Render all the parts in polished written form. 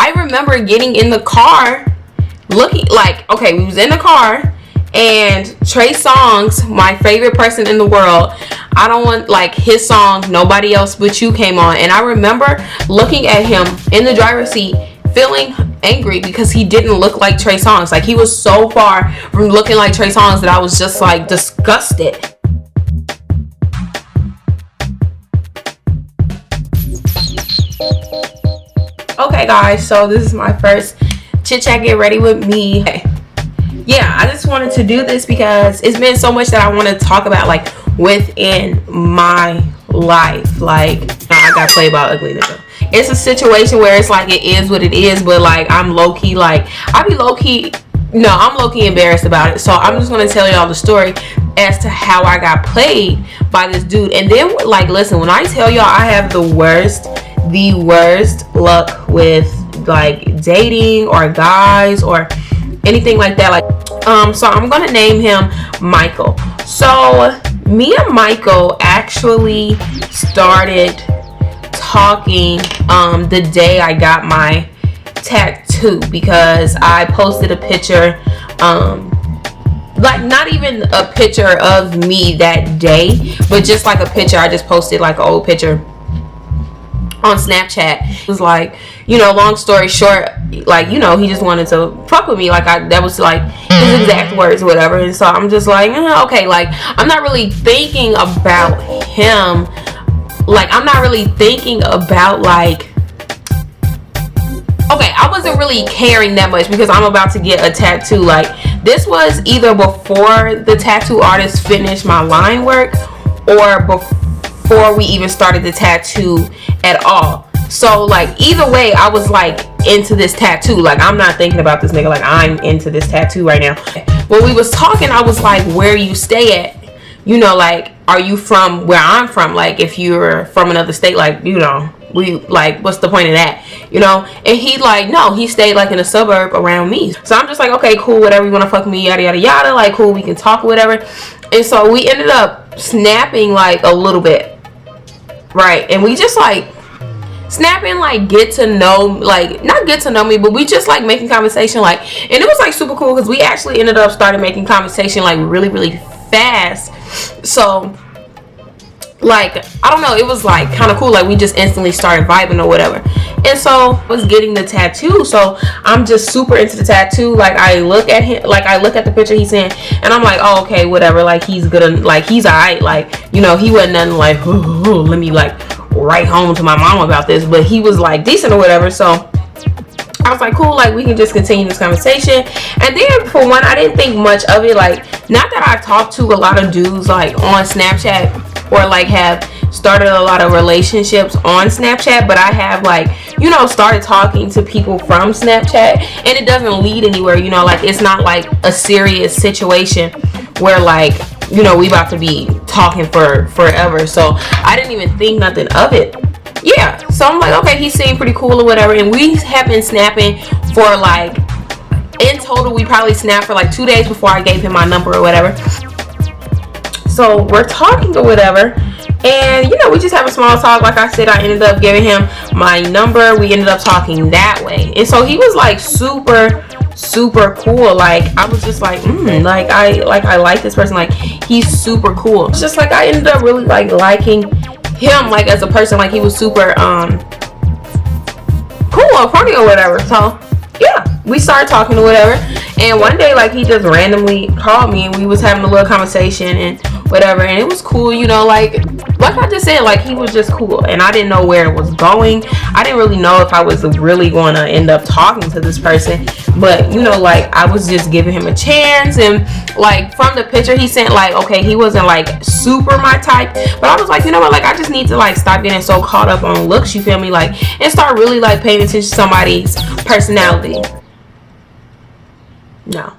I remember getting in the car, looking like, okay, we was in the car, and Trey Songz, my favorite person in the world, I don't want, like, his song Nobody Else But You came on, and I remember looking at him in the driver's seat feeling angry because he didn't look like Trey Songz. Like, he was so far from looking like Trey Songz that I was just like disgusted. Okay guys, so this is my first chit chat get ready with me. Okay. Yeah, I just wanted to do this because it's been so much that I want to talk about, like, within my life. Like, I got played by ugly nigga. It's a situation where it's like, it is what it is, but like, I'm low-key, like, I'm low-key embarrassed about it. So I'm just going to tell y'all the story as to how I got played by this dude. And then, like, listen, when I tell y'all I have the worst luck with, like, dating or guys or anything like that, like, so I'm gonna name him Michael. So me and Michael actually started talking the day I got my tattoo, because I posted a picture, like, not even a picture of me that day, but just like a picture. I just posted like an old picture on Snapchat. It was like, you know, long story short, like, you know, he just wanted to fuck with me. Like, that was like his exact words or whatever. And so I'm just like, okay, like, I'm not really thinking about him. Like, I'm not really thinking about, like, okay, I wasn't really caring that much because I'm about to get a tattoo. Like, this was either before the tattoo artist finished my line work or before we even started the tattoo at all. So, like, either way, I was like into this tattoo. Like, I'm not thinking about this nigga. Like, I'm into this tattoo right now. When we was talking, I was like, where you stay at? You know, like, are you from where I'm from? Like, if you're from another state, like, you know, we, like, what's the point of that? You know? And he, like, no, he stayed, like, in a suburb around me. So I'm just like, okay, cool, whatever, you want to fuck me, yada, yada, yada. Like, cool, we can talk or whatever. And so we ended up snapping, like, a little bit. Right? And we just, like, snapping, like, get to know, like, not get to know me, but we just, like, making conversation, like, and it was, like, super cool because we actually ended up started making conversation, like, really, really fast. So, like, I don't know, it was, like, kind of cool. Like, we just instantly started vibing or whatever. And so I was getting the tattoo, so I'm just super into the tattoo. Like, I look at him, like, I look at the picture he's in, and I'm like, oh, okay, whatever, like, he's good, like, he's alright, like, you know, he wasn't nothing like, ooh, let me, like, write home to my mom about this, but he was, like, decent or whatever. So I was like, cool, like, we can just continue this conversation. And then, for one, I didn't think much of it. Like, not that I talked to a lot of dudes, like, on Snapchat, or, like, have started a lot of relationships on Snapchat, but I have, like, you know, started talking to people from Snapchat, and it doesn't lead anywhere, you know, like, it's not, like, a serious situation where, like, you know, we about to be talking for forever. So I didn't even think nothing of it. Yeah, so I'm like, okay, he seemed pretty cool or whatever, and we have been snapping for, like, in total we probably snapped for like 2 days before I gave him my number or whatever. So we're talking or whatever, and, you know, we just have a small talk. Like I said, I ended up giving him my number. We ended up talking that way, and so he was, like, super cool. Like, I was just like, like, I like this person. Like, he's super cool. It's just like, I ended up really, like, liking him, like, as a person. Like, he was super cool or funny or whatever. So yeah, we started talking or whatever, and one day, like, he just randomly called me, and we was having a little conversation and whatever, and it was cool, you know, like I just said, like, he was just cool, and I didn't know where it was going. I didn't really know if I was really going to end up talking to this person, but, you know, like, I was just giving him a chance. And, like, from the picture he sent, like, okay, he wasn't, like, super my type, but I was like, you know what, like, I just need to, like, stop getting so caught up on looks, you feel me, like, and start really, like, paying attention to somebody's personality. No,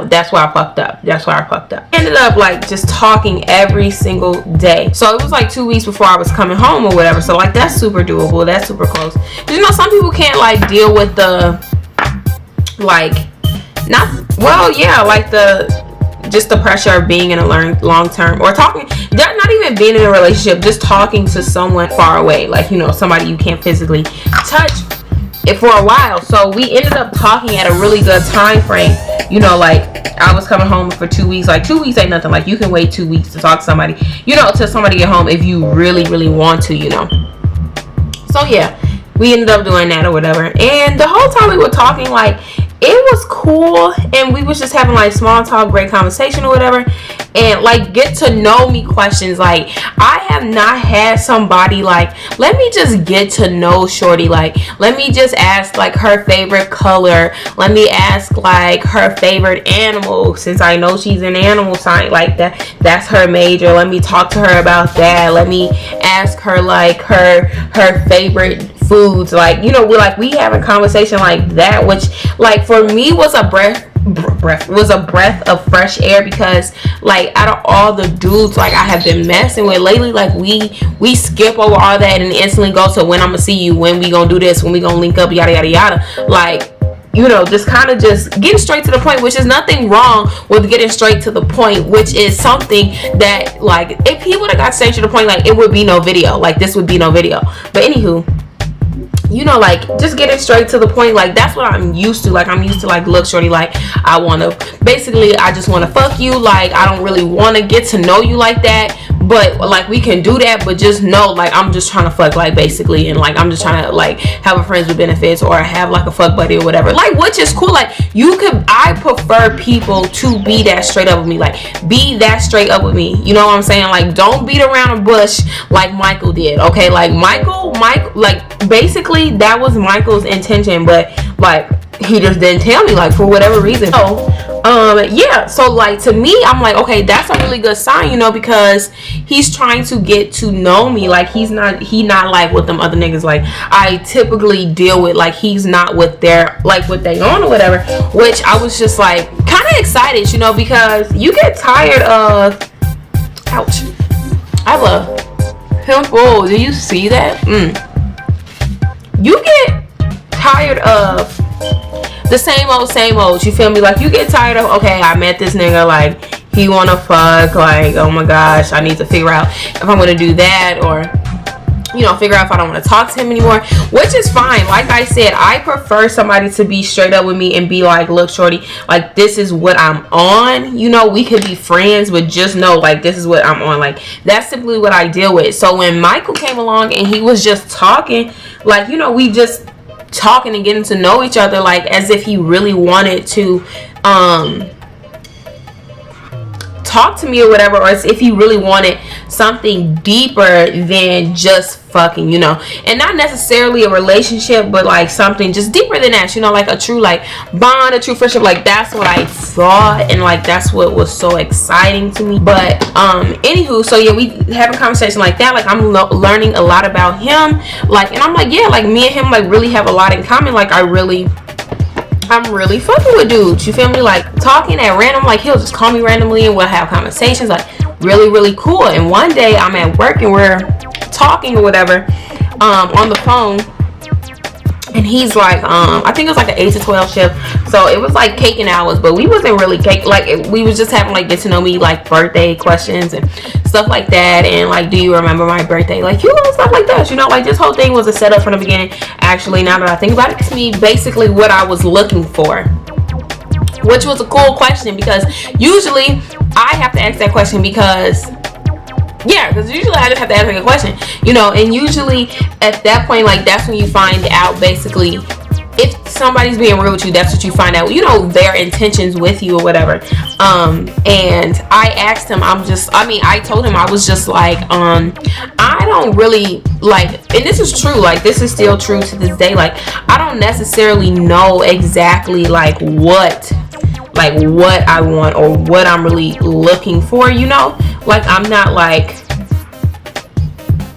that's why I fucked up. Ended up, like, just talking every single day. So it was like 2 weeks before I was coming home or whatever. So, like, that's super doable. That's super close. You know, some people can't, like, deal with the, like, like, just the pressure of being in a long term, or talking, not even being in a relationship, just talking to someone far away, like, you know, somebody you can't physically touch. for a while. So we ended up talking at a really good time frame. You know, like I was coming home for 2 weeks. Like 2 weeks ain't nothing. Like you can wait 2 weeks to talk to somebody, you know, till somebody get home if you really, really want to, you know. So yeah, we ended up doing that or whatever. And the whole time we were talking, like, it was cool, and we was just having like small talk, great conversation or whatever, and like get to know me questions. Like I have not had somebody like, let me just get to know shorty, like let me just ask like her favorite color, let me ask like her favorite animal, since I know she's an animal science, like that's her major. Let me talk to her about that. Let me ask her like her favorite foods, like, you know, we have a conversation like that, which like for me was a breath of fresh air, because like out of all the dudes like I have been messing with lately, like we skip over all that and instantly go to when I'm gonna see you, when we gonna do this, when we gonna link up, yada yada yada. Like, you know, just kind of just getting straight to the point, which is nothing wrong with getting straight to the point, which is something that like if he would have got straight to the point, like it would be no video, like this would be no video. But anywho, you know, like just getting straight to the point, like that's what I'm used to. Like I'm used to like, look shorty, like I want to basically, I just want to fuck you, like I don't really want to get to know you like that, but like we can do that, but just know like I'm just trying to fuck, like basically, and like I'm just trying to like have a friends with benefits or have like a fuck buddy or whatever, like, which is cool. Like I prefer people to be that straight up with me, like be that straight up with me, you know what I'm saying? Like don't beat around the bush like Michael did, okay? Like Michael, like basically that was Michael's intention, but like he just didn't tell me, like for whatever reason. So yeah, so like to me, I'm like, okay, that's a really good sign, you know, because he's trying to get to know me. Like he not like with them other niggas like I typically deal with, like he's not with their like what they on or whatever, which I was just like kind of excited, you know, because you get tired of, ouch, I have a pimple, do you see that? You get tired of the same old, you feel me? Like you get tired of, okay, I met this nigga, like he wanna fuck, like oh my gosh, I need to figure out if I'm gonna do that, or you know, figure out if I don't want to talk to him anymore, which is fine. Like I said, I prefer somebody to be straight up with me and be like, look shorty, like this is what I'm on, you know, we could be friends, but just know like this is what I'm on. Like that's simply what I deal with. So when Michael came along and he was just talking, like, you know, we just talking and getting to know each other, like as if he really wanted to talk to me or whatever, or as if he really wanted something deeper than just fucking, you know, and not necessarily a relationship, but like something just deeper than that, you know, like a true like bond, a true friendship. Like that's what I thought, and like that's what was so exciting to me. But anywho, so yeah, we have a conversation like that, like I'm learning a lot about him, like, and I'm like, yeah, like me and him like really have a lot in common. Like I'm really fucking with dudes, you feel me? Like talking at random, like he'll just call me randomly and we'll have conversations, like really cool. And one day I'm at work and we're talking or whatever on the phone, and he's like I think it was like an 8 to 12 shift, so it was like caking hours, but we wasn't really cake, like we was just having like get to know me, like birthday questions and stuff like that, and like do you remember my birthday, like, you know, stuff like that, you know, like this whole thing was a setup from the beginning. Actually, now that I think about it, it's me basically what I was looking for, which was a cool question, because usually I have to ask that question because usually I just have to ask like a question, you know, and usually at that point, like that's when you find out basically if somebody's being real with you. That's what you find out, you know, their intentions with you or whatever. And I asked him, I told him I was just like, I don't really like, and this is true, like this is still true to this day, like I don't necessarily know exactly like what I want or what I'm really looking for, you know, like I'm not like,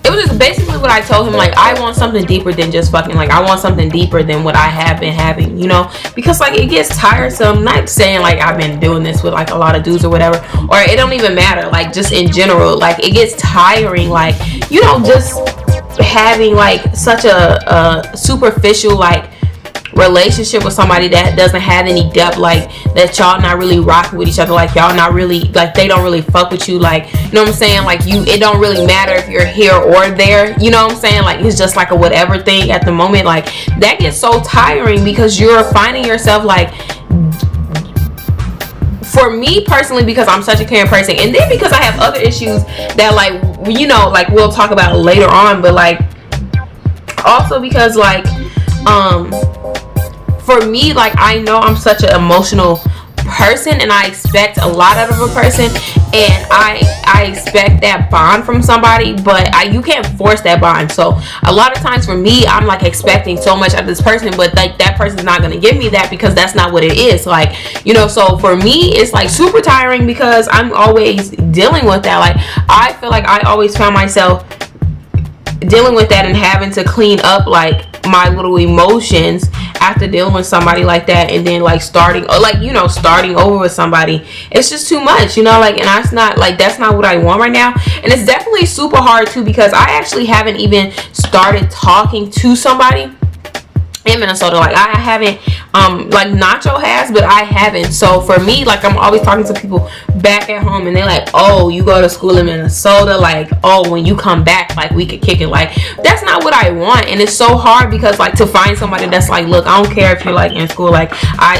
it was just basically what I told him, like I want something deeper than just fucking, like I want something deeper than what I have been having, you know, because like it gets tiresome. Not saying like I've been doing this with like a lot of dudes or whatever, or it don't even matter, like just in general, like it gets tiring, like, you know, just having like such a superficial like relationship with somebody that doesn't have any depth, like that y'all not really rocking with each other, like y'all not really, like they don't really fuck with you, like, you know what I'm saying, like it don't really matter if you're here or there, you know what I'm saying, like it's just like a whatever thing at the moment, like that gets so tiring because you're finding yourself like, for me personally, because I'm such a caring person, and then because I have other issues that, like, you know, like we'll talk about later on, but like also because like for me, like I know I'm such an emotional person and I expect a lot out of a person, and I expect that bond from somebody, but you can't force that bond. So a lot of times for me, I'm like expecting so much out of this person, but like that person's not gonna give me that because that's not what it is, like, you know. So for me it's like super tiring because I'm always dealing with that. Like I feel like I always found myself dealing with that and having to clean up like my little emotions after dealing with somebody like that, and then like starting over with somebody. It's just too much, you know, like, and that's not what I want right now. And it's definitely super hard too because I actually haven't even started talking to somebody in Minnesota. Like I haven't, like Nacho has, but I haven't. So for me, like I'm always talking to people back at home and they're like, oh, you go to school in Minnesota, like, oh, when you come back, like we could kick it. Like that's not what I want. And it's so hard because like to find somebody that's like, look, I don't care if you're like in school, like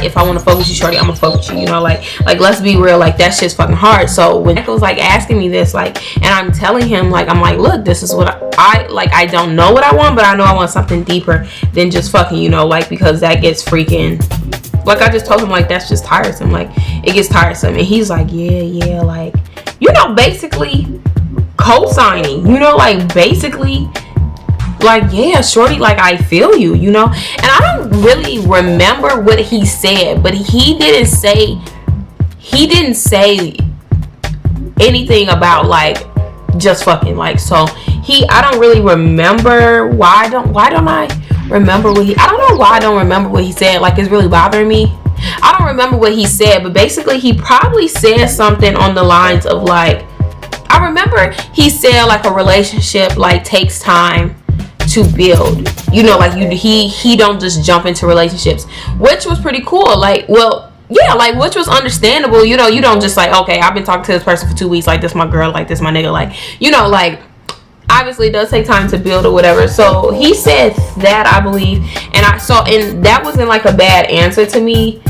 if I want to fuck with you, shorty, I'm gonna fuck with you, you know, like let's be real, like that shit's fucking hard. So when Echo's like asking me this, like, and I'm telling him, like, I'm like, look, this is what I like, I don't know what I want, but I know I want something deeper than just fucking, you know, like, because that gets freaking, like I just told him, like, that's just tiresome, like it gets tiresome. And he's like, yeah, like, you know, basically co-signing, you know, like basically like, yeah, shorty, like I feel you, you know. And I don't really remember what he said, but he didn't say anything about like just fucking, like, so I don't really remember. Why don't I remember what I don't know why I don't remember what he said. Like it's really bothering me. I don't remember what he said, but basically he probably said something on the lines of like, I remember he said like a relationship like takes time to build, you know, like he don't just jump into relationships, which was pretty cool. Like, well, yeah, like, which was understandable, you know. You don't just like, okay, I've been talking to this person for 2 weeks, like this my girl, like this my nigga, like, you know, like obviously it does take time to build or whatever. So he said that, I believe, and that wasn't like a bad answer to me.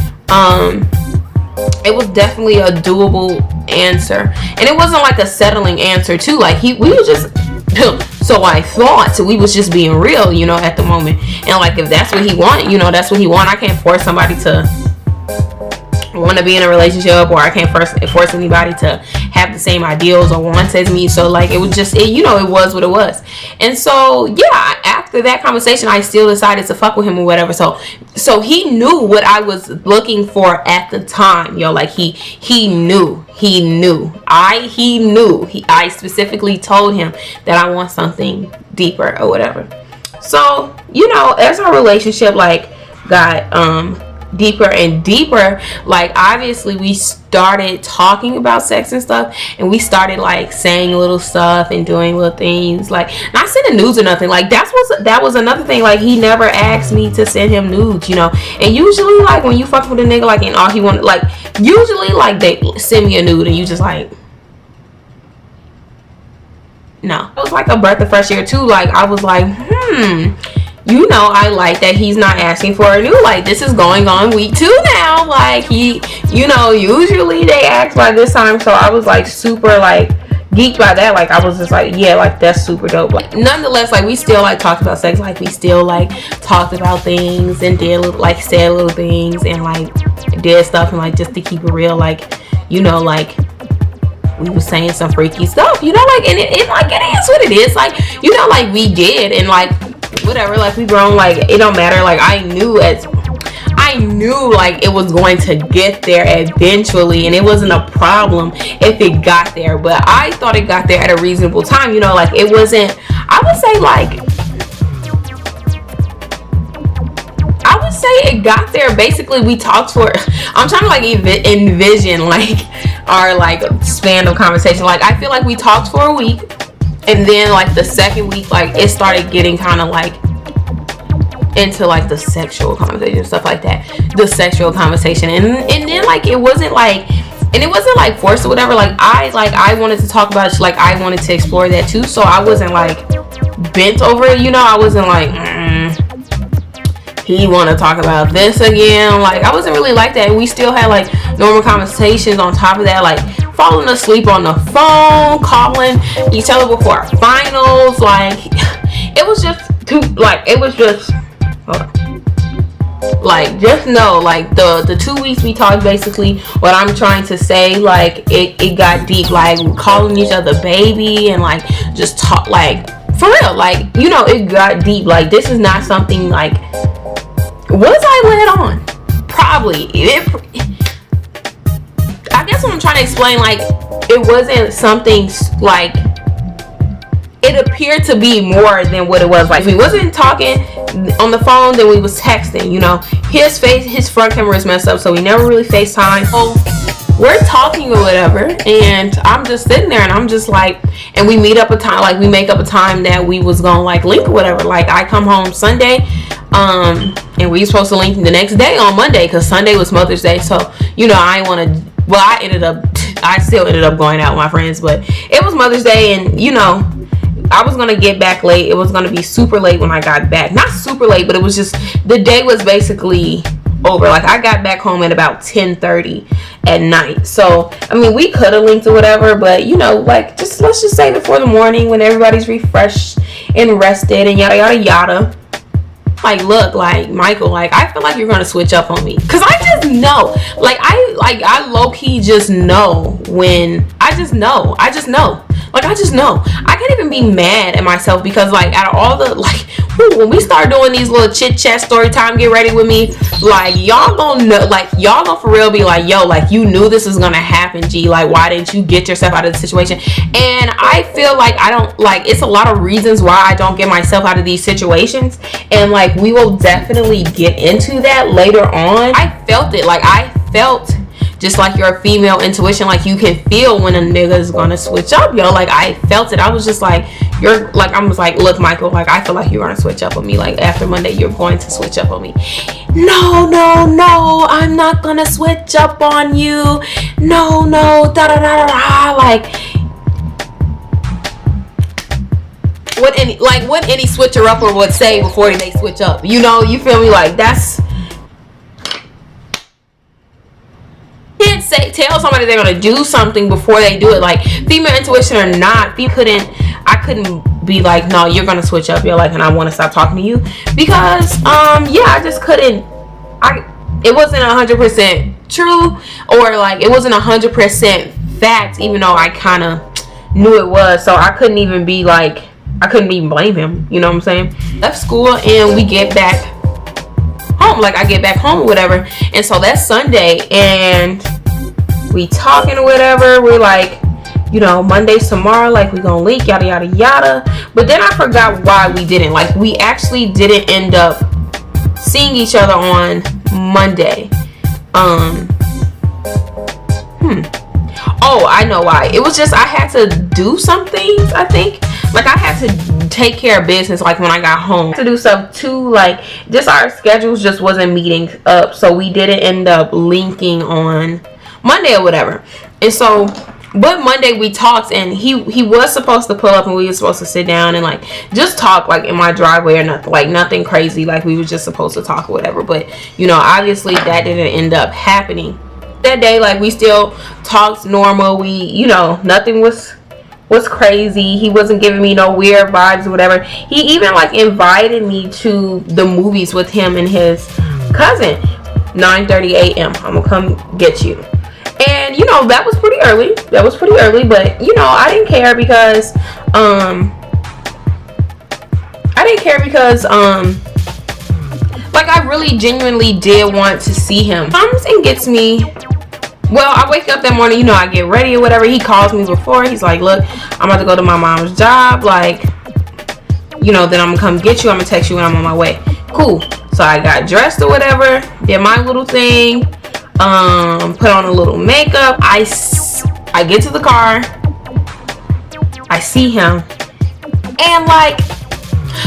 It was definitely a doable answer, and it wasn't like a settling answer too. Like we was just so I thought, so we was just being real, you know, at the moment. And like if that's what he wanted, you know, that's what he want. I can't force somebody to want to be in a relationship, or I can't force anybody to have the same ideals or wants as me. So like it was just, you know, it was what it was. And so yeah, after that conversation I still decided to fuck with him or whatever. So he knew what I was looking for at the time, yo. Like he knew I specifically told him that I want something deeper or whatever. So, you know, as our relationship like got deeper and deeper, like obviously we started talking about sex and stuff, and we started like saying little stuff and doing little things, like not sending nudes or nothing. Like that was another thing. Like he never asked me to send him nudes, you know. And usually like when you fuck with a nigga, like, and all he wanted, like usually like they send me a nude and you just like, no. It was like a breath of fresh air too. Like I was like, you know, I like that he's not asking for a nude. Like this is going on week 2 now. Like he, you know, usually they ask by this time. So I was like super like geeked by that. Like I was just like, yeah, like that's super dope. Like nonetheless, like we still like talked about sex. Like we still like talked about things and did like said little things and like did stuff, and like just to keep it real, like, you know, like we was saying some freaky stuff, you know, like, and it is what it is, like, you know, like we did, and like whatever, like we grown, like it don't matter. Like I knew like it was going to get there eventually, and it wasn't a problem if it got there, but I thought it got there at a reasonable time, you know. Like it wasn't, I would say it got there. Basically we talked for, I'm trying to like envision like our like span of conversation. Like I feel like we talked for a week, and then like the second week, like it started getting kind of like into like the sexual conversation, stuff like that, the sexual conversation, and then like it wasn't like forced or whatever. Like I wanted to talk about it, like I wanted to explore that too, so I wasn't like bent over it, you know. I wasn't like he want to talk about this again. Like I wasn't really like that. And we still had like normal conversations on top of that, like falling asleep on the phone, calling each other before our finals. Like it was just too, like it was just like, just know, like the 2 weeks we talked, basically what I'm trying to say, like it got deep, like calling each other baby and like just talk, like for real, like, you know, it got deep. Like this is not something like, was I led on? Probably. I guess what I'm trying to explain, like it wasn't something like, it appeared to be more than what it was. Like, if we wasn't talking on the phone, then we was texting, you know. His front camera is messed up, so we never really FaceTime. So we're talking or whatever, and I'm just sitting there, and I'm just like, and we meet up a time, like we make up a time that we was gonna like link or whatever. Like I come home Sunday, and we supposed to link the next day on Monday, because Sunday was Mother's Day. So, you know, I still ended up going out with my friends, but it was Mother's Day, and you know, I was gonna get back late. It was gonna be super late when I got back. Not super late, but it was just, the day was basically over. Like I got back home at about 10:30 at night. So I mean, we could have linked or whatever, but you know, like let's just say before the morning when everybody's refreshed and rested and yada yada yada. Like, look, like Michael, like I feel like you're gonna switch up on me, cause I just know, like I low-key just know when I just know. Like I just know. I can't even be mad at myself, because like out of all the, like, when we start doing these little chit chat story time, get ready with me, like y'all gonna know, like y'all gonna for real be like, yo, like you knew this was gonna happen, G, like why didn't you get yourself out of the situation? And I feel like I don't, like, it's a lot of reasons why I don't get myself out of these situations, and like we will definitely get into that later on. I felt it, like I felt just like your female intuition, like you can feel when a nigga is gonna switch up, yo. Like I felt it. I was just like, you're like, I was like, look, Michael, like I feel like you're gonna switch up on me. Like after Monday, you're going to switch up on me. No, I'm not gonna switch up on you. No, da da da da. Like what any switcher upper would say before they switch up. You know, you feel me? Like that's, can't say, tell somebody they're gonna do something before they do it. Like female intuition or not, I couldn't be like, no, you're gonna switch up, you're like, and I want to stop talking to you, because yeah, I just couldn't. It wasn't 100% true, or like it wasn't 100% fact, even though I kind of knew it was. So I couldn't even be like, I couldn't even blame him, you know what I'm saying? Left school and we get back home, like I get back home or whatever, and so that's Sunday, and we talking or whatever. We're like, you know, Monday's tomorrow, like we gonna link, yada yada yada. But then I forgot why we didn't, like we actually didn't end up seeing each other on Monday. Oh, I know why. It was just I had to do some things, I think. Like I had to take care of business, like when I got home. To do stuff too, like just our schedules just wasn't meeting up, so we didn't end up linking on Monday or whatever. And so, but Monday we talked, and he was supposed to pull up, and we were supposed to sit down and like just talk, like in my driveway or nothing, like nothing crazy, like we were just supposed to talk or whatever. But you know, obviously that didn't end up happening that day. Like we still talked normal. We, you know, nothing was crazy. He wasn't giving me no weird vibes or whatever. He even like invited me to the movies with him and his cousin. 9:30 a.m. I'm gonna come get you. And you know, that was pretty early, but you know, I didn't care because like I really genuinely did want to see him. Comes and gets me. Well, I wake up that morning, you know, I get ready or whatever. He calls me before. He's like, look, I'm about to go to my mom's job. Like, you know, then I'm going to come get you. I'm going to text you when I'm on my way. Cool. So I got dressed or whatever. Did my little thing. Put on a little makeup. I get to the car. I see him. And like,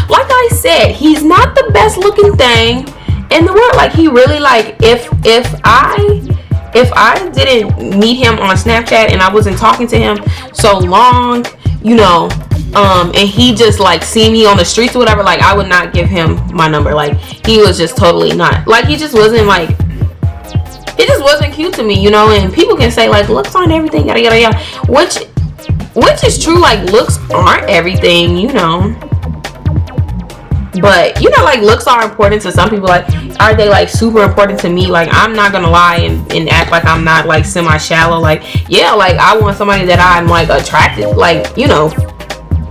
like I said, he's not the best looking thing in the world. Like, he really, like, if I didn't meet him on Snapchat and I wasn't talking to him so long, you know, and he just like see me on the streets or whatever, like, I would not give him my number. Like, he was just totally not, like, he just wasn't like, it just wasn't cute to me, you know. And people can say like looks aren't everything, yada yada yada, which is true. Like, looks aren't everything, you know. But you know, like, looks are important to some people. Like, are they like super important to me? Like, I'm not gonna lie and act like I'm not like semi-shallow. Like, yeah, like, I want somebody that I'm like attracted, like, you know,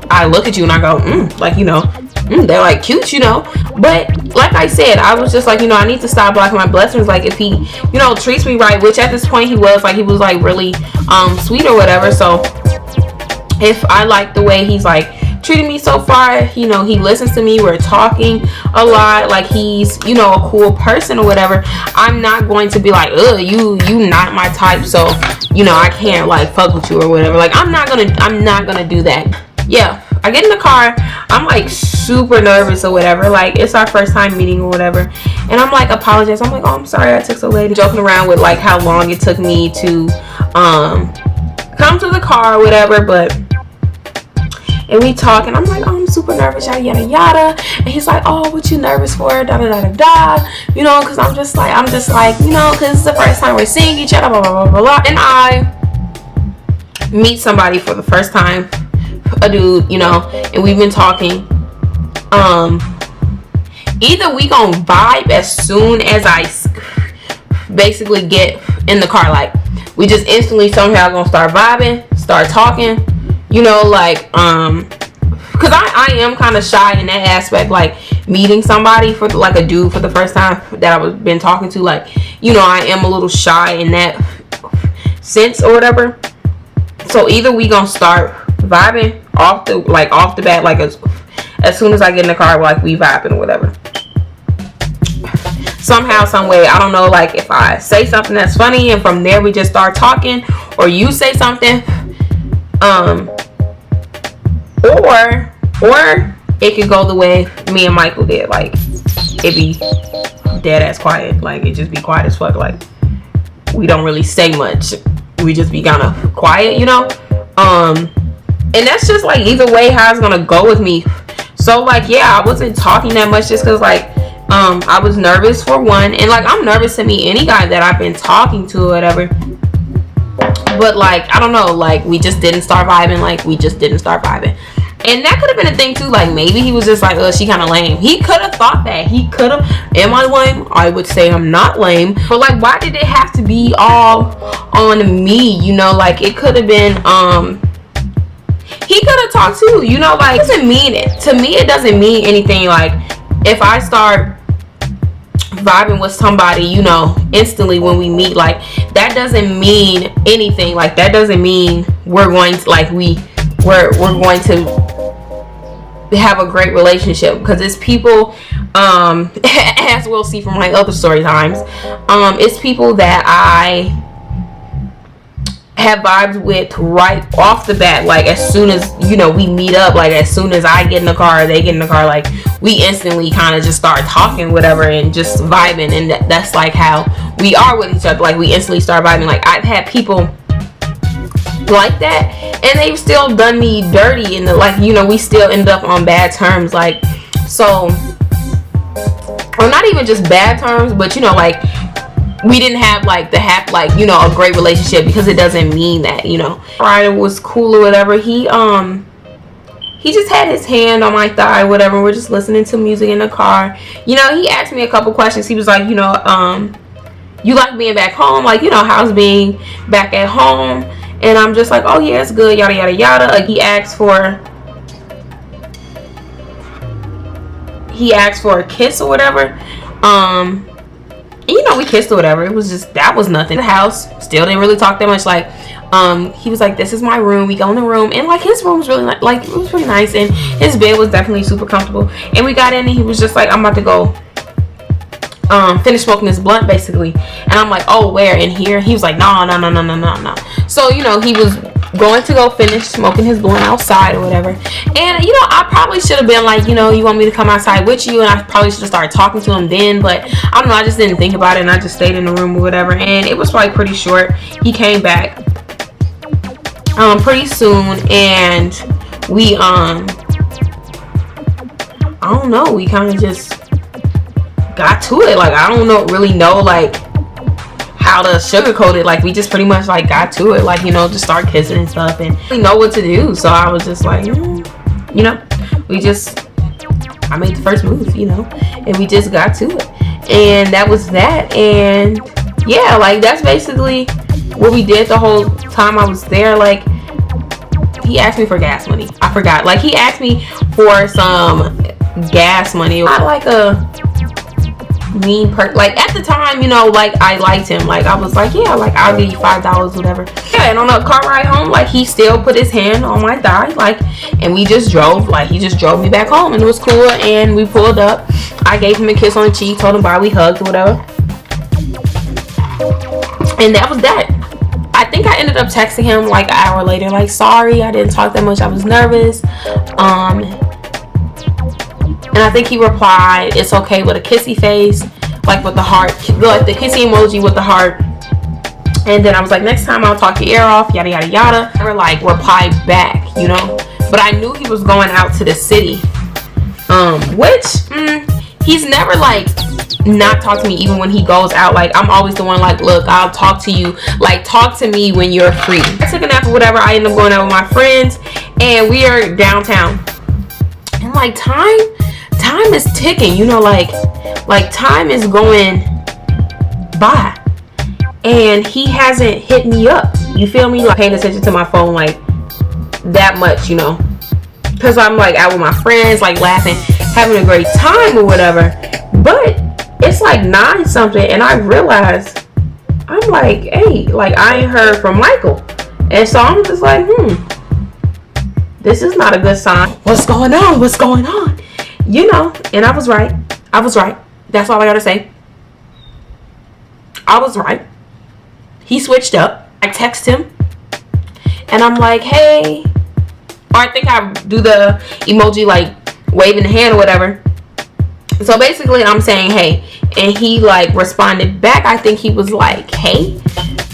I look at you and I go, like, you know, they're like cute, you know. But like I said, I was just like, you know, I need to stop blocking my blessings. Like, if he, you know, treats me right, which at this point he was like really sweet or whatever. So if I like the way he's like treating me so far, you know, he listens to me, we're talking a lot, like, he's, you know, a cool person or whatever, I'm not going to be like, ugh, you not my type, so, you know, I can't like fuck with you or whatever. Like, I'm not gonna do that. Yeah, I get in the car, I'm like super nervous or whatever. Like, it's our first time meeting or whatever, and I'm like apologize. I'm like, oh, I'm sorry I took so late, joking around with like how long it took me to come to the car or whatever. But and we talk, and I'm like, oh, I'm super nervous, yada yada yada. And he's like, oh, what you nervous for? Da da da da da. You know, because I'm just like, you know, because it's the first time we're seeing each other, blah blah blah blah blah. And I meet somebody for the first time, a dude, you know, and we've been talking. Either we gonna vibe as soon as I basically get in the car, like, we just instantly somehow gonna start vibing, start talking, you know, like, because I am kind of shy in that aspect, like, meeting somebody for like a dude for the first time that I been talking to, like, you know, I am a little shy in that sense or whatever. So either we gonna start vibing off the bat, like as soon as I get in the car, like, we vibing or whatever. Somehow, some way, I don't know, like, if I say something that's funny and from there we just start talking, or you say something, or it could go the way me and Michael did, like, it be dead ass quiet, like, it just be quiet as fuck, like, we don't really say much, we just be kind of quiet, you know. And that's just like either way how it's gonna go with me. So like, yeah, I wasn't talking that much just because like I was nervous for one, and like, I'm nervous to meet any guy that I've been talking to or whatever. But like, I don't know, like, we just didn't start vibing. And that could have been a thing too. Like, maybe he was just like, oh, she kind of lame. He could have thought that. He could have. Am I lame? I would say I'm not lame. But like, why did it have to be all on me? You know, like, it could have been he could have talked too, you know. Like, it doesn't mean it. To me, it doesn't mean anything. Like, if I start vibing with somebody, you know, instantly when we meet, like, that doesn't mean anything. Like, that doesn't mean we're going to, like, we're going to have a great relationship, because it's people, as we'll see from my other story times, it's people that I have vibes with right off the bat. Like, as soon as, you know, we meet up, like, as soon as I get in the car, they get in the car, like, we instantly kind of just start talking, whatever, and just vibing. And that's like how we are with each other. Like, we instantly start vibing. Like, I've had people like that, and they've still done me dirty, and like, you know, we still end up on bad terms. Like, so, or not even just bad terms, but, you know, like, we didn't have like like, you know, a great relationship, because it doesn't mean that, you know. Ryder was cool or whatever. He just had his hand on my thigh, whatever. We're just listening to music in the car. You know, he asked me a couple questions. He was like, you know, you like being back home? Like, you know, how's being back at home? And I'm just like, oh yeah, it's good, yada yada yada. Like, he asked for a kiss or whatever. You know, we kissed or whatever. It was just, that was nothing. The house, still didn't really talk that much. Like, he was like, this is my room. We go in the room, and like, his room was really like, it was really nice, and his bed was definitely super comfortable. And we got in, and he was just like, I'm about to go finish smoking this blunt, basically. And I'm like, oh, where? In here? He was like, no. So, you know, he was going to go finish smoking his blunt outside or whatever. And you know, I probably should have been like, you know, you want me to come outside with you, and I probably should have started talking to him then, but I don't know, I just didn't think about it, and I just stayed in the room or whatever. And it was probably pretty short. He came back pretty soon, and we I don't know, we kind of just got to it. Like, I don't really know like how to sugarcoat it. Like, we just pretty much like got to it, like, you know, just start kissing and stuff, and we know what to do. So I was just like, you know, I made the first move, you know, and we just got to it, and that was that. And yeah, like, that's basically what we did the whole time I was there. Like, he asked me for gas money. I forgot. Like, he asked me for some gas money. Not like a mean person. Like, at the time, you know, like, I liked him. Like, I was like, yeah, like, I'll give you $5, whatever. Yeah, and on the car ride home, like, he still put his hand on my thigh, like, and we just drove. Like, he just drove me back home, and it was cool. And we pulled up. I gave him a kiss on the cheek, told him bye, we hugged or whatever. And that was that. I think I ended up texting him like an hour later, like, sorry, I didn't talk that much, I was nervous. And I think he replied, it's okay, with a kissy face, like with the heart, like the kissy emoji with the heart. And then I was like, next time I'll talk your ear off, yada yada yada. Never like replied back, you know. But I knew he was going out to the city, he's never like not talk to me even when he goes out. Like, I'm always the one like, look, I'll talk to you, like, talk to me when you're free. I took a nap or whatever. I ended up going out with my friends, and we are downtown, and like time is ticking, you know, like time is going by, and he hasn't hit me up, you feel me, like paying attention to my phone like that much, you know, because I'm like out with my friends, like laughing, having a great time or whatever. But it's like 9 something, and I realized, I'm like, hey, like, I ain't heard from Michael. And so I'm just like, this is not a good sign. What's going on? What's going on? You know, and I was right. I was right. That's all I gotta say. I was right. He switched up. I text him, and I'm like, hey. Or I think I do the emoji like waving the hand or whatever. So basically I'm saying hey, and he like responded back. I think he was like, hey.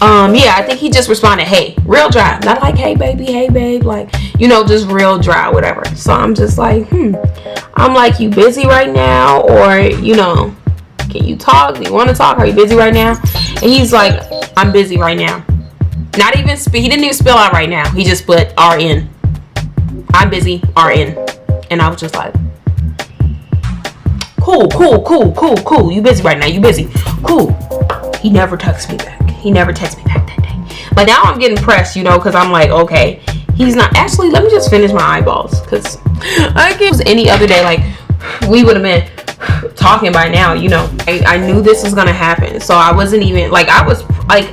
Yeah, I think he just responded, hey, real dry. Not like, hey baby, hey babe, like, you know, just real dry, whatever. So I'm just like, I'm like, you busy right now? Or, you know, can you talk? Do you want to talk? Are you busy right now? And he's like, I'm busy right now. Not even, he didn't even spell out right now. He just put RN. I'm busy, RN. And I was just like, cool. You busy right now? You busy? Cool. He never texts me back. He never texts me back that day. But now I'm getting pressed, you know, because I'm like, okay, he's not. Actually, let me just finish my eyeballs, because I guess any other day, like, we would have been talking by now, you know. I knew this was gonna happen, so I wasn't even like, I was like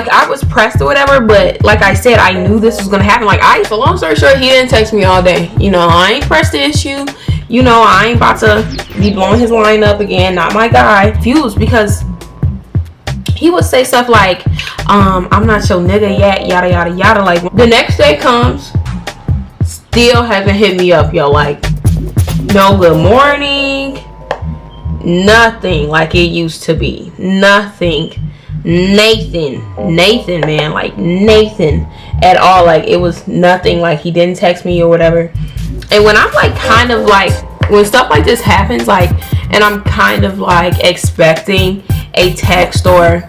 I was pressed or whatever. But like I said, I knew this was gonna happen. Like, so long story short, he didn't text me all day. You know, I ain't pressed the issue. You know, I ain't about to be blowing his line up again. Not my guy. Confused, because he would say stuff like, I'm not your nigga yet, yada yada yada. Like, the next day comes, still hasn't hit me up, yo. Like, no good morning, nothing like it used to be. Nothing. Nathan, man, like Nathan at all. Like, it was nothing. Like, he didn't text me or whatever. And when I'm like, kind of like, when stuff like this happens, like, and I'm kind of like expecting a text, or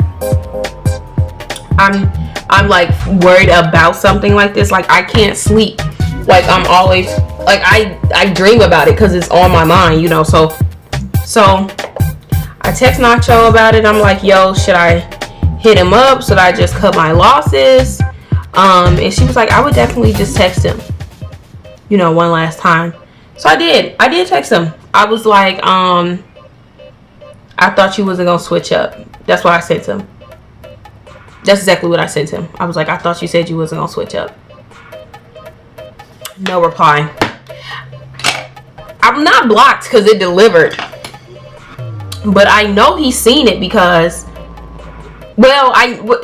I'm like worried about something like this, like, I can't sleep. Like, I'm always like, I dream about it because it's on my mind, you know. So I text Nacho about it. I'm like, yo, should I hit him up? Should I just cut my losses? And she was like, I would definitely just text him, you know, one last time. So I did text him. I was like, I thought you wasn't gonna switch up. That's what I said to him. That's exactly what I said to him. I was like, I thought you said you wasn't gonna switch up. No reply. I'm not blocked because it delivered, but I know he's seen it, because Well,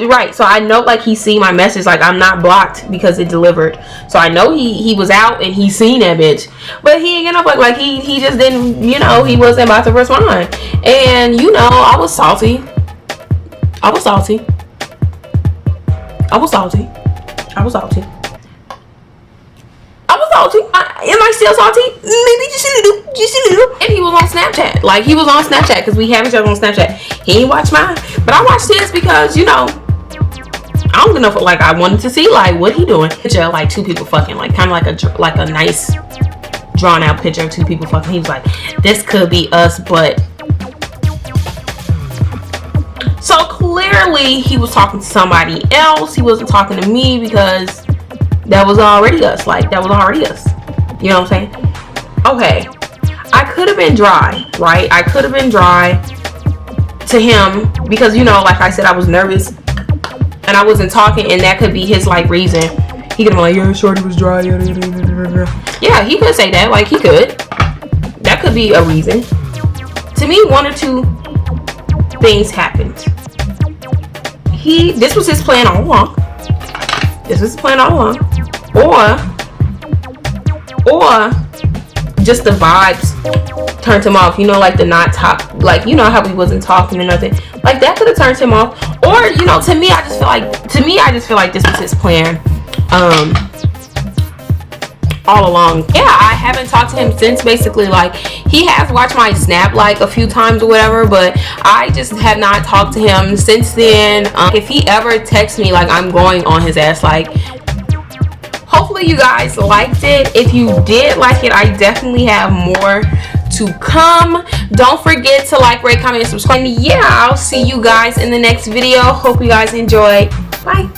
right. So I know like he seen my message. Like I'm not blocked because it delivered. So I know he was out and he seen that bitch. But he ain't get no like he just didn't, you know, he wasn't about to respond. And you know, I was salty. I was salty. I was salty. I was salty. I was salty. Am I still salty? Maybe just a little. Just a little. And he was on Snapchat. Like, he was on Snapchat because we have each other on Snapchat. He ain't watched mine. But I watched his because, you know, I don't know if, like, I wanted to see, like, what he doing. Picture, like, two people fucking. Like, kind of like a nice, drawn-out picture of two people fucking. He was like, this could be us, but... So, clearly, he was talking to somebody else. He wasn't talking to me because... that was already us. Like, that was already us. You know what I'm saying? Okay. I could have been dry, right? I could have been dry to him because, you know, like I said, I was nervous and I wasn't talking, and that could be his, like, reason. He could have been like, yeah, shorty was dry. Yeah, he could say that. Like, he could. That could be a reason. To me, one or two things happened. This was his plan all along. This was his plan all along. Or just the vibes turned him off, you know, like the not talk, like, you know how he wasn't talking or nothing, like that could have turned him off. Or, you know, to me I just feel like this was his plan all along. Yeah, I haven't talked to him since. Basically, like, he has watched my snap like a few times or whatever, but I just have not talked to him since then. If he ever texts me, like, I'm going on his ass. Like, hopefully you guys liked it. If you did like it, I definitely have more to come. Don't forget to like, rate, comment, and subscribe. Yeah, I'll see you guys in the next video. Hope you guys enjoy. Bye.